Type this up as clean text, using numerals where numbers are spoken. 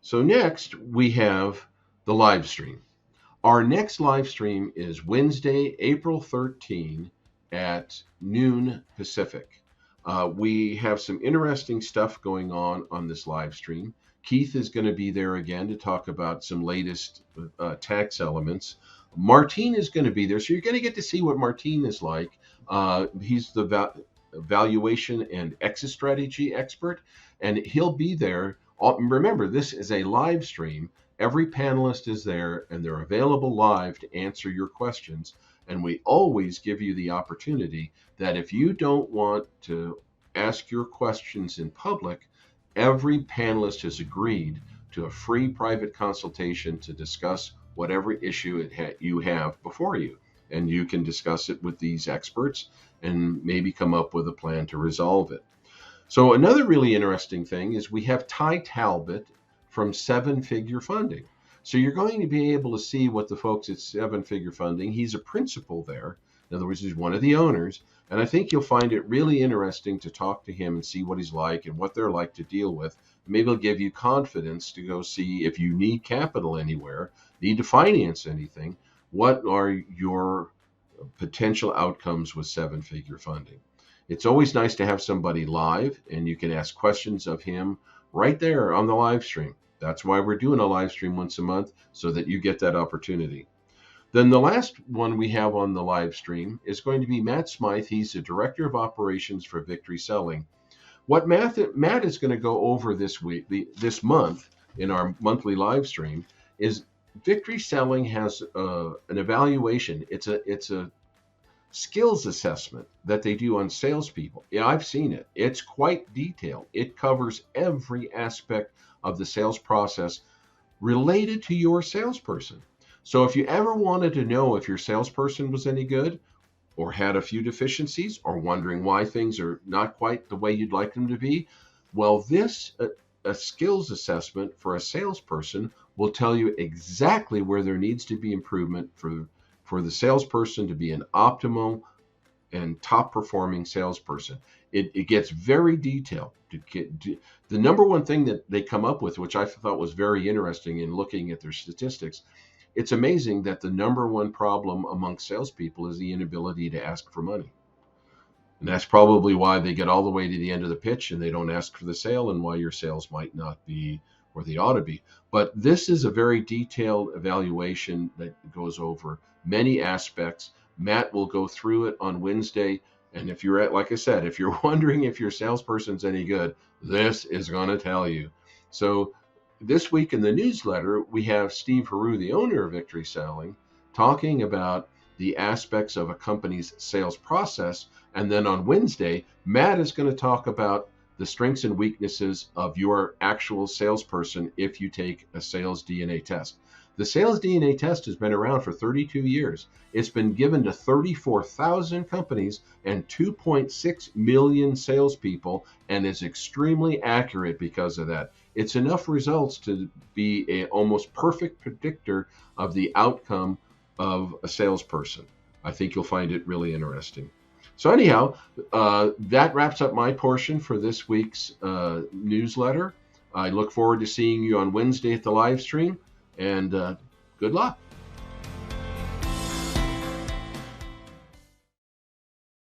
So next we have the live stream. Our next live stream is Wednesday, April 13 at noon Pacific. We have some interesting stuff going on this live stream. Keith is going to be there again to talk about some latest tax elements. Martine is going to be there, so you're going to get to see what Martine is like. He's the valuation and exit strategy expert, and he'll be there. Remember, this is a live stream. Every panelist is there and they're available live to answer your questions. And we always give you the opportunity that if you don't want to ask your questions in public, every panelist has agreed to a free private consultation to discuss whatever issue you have before you. And you can discuss it with these experts and maybe come up with a plan to resolve it. So another really interesting thing is we have Ty Talbot from Seven Figure Funding. So you're going to be able to see what the folks at Seven Figure Funding, he's a principal there. In other words, he's one of the owners. And I think you'll find it really interesting to talk to him and see what he's like and what they're like to deal with. Maybe it'll give you confidence to go see if you need capital anywhere, need to finance anything, what are your potential outcomes with Seven Figure Funding. It's always nice to have somebody live and you can ask questions of him right there on the live stream. That's why we're doing a live stream once a month, so that you get that opportunity. Then the last one we have on the live stream is going to be Matt Smythe. He's the Director of Operations for Victory Selling. What Matt is going to go over this this month in our monthly live stream is Victory Selling has an evaluation. It's a skills assessment that they do on salespeople. Yeah, I've seen it. It's quite detailed. It covers every aspect of the sales process related to your salesperson. So if you ever wanted to know if your salesperson was any good or had a few deficiencies or wondering why things are not quite the way you'd like them to be, well, this a skills assessment for a salesperson will tell you exactly where there needs to be improvement for the salesperson to be an optimal and top performing salesperson. It gets very detailed. The number one thing that they come up with, which I thought was very interesting in looking at their statistics, it's amazing that the number one problem among salespeople is the inability to ask for money. And that's probably why they get all the way to the end of the pitch and they don't ask for the sale, and why your sales might not be where they ought to be. But this is a very detailed evaluation that goes over many aspects. Matt will go through it on Wednesday. And if you're like I said, if you're wondering if your salesperson's any good, this is going to tell you. So this week in the newsletter, we have Steve Haru, the owner of Victory Selling, talking about the aspects of a company's sales process. And then on Wednesday, Matt is going to talk about the strengths and weaknesses of your actual salesperson if you take a sales DNA test. The sales DNA test has been around for 32 years. It's been given to 34,000 companies and 2.6 million salespeople, and is extremely accurate because of that. It's enough results to be an almost perfect predictor of the outcome of a salesperson. I think you'll find it really interesting. So anyhow, that wraps up my portion for this week's newsletter. I look forward to seeing you on Wednesday at the live stream, and good luck.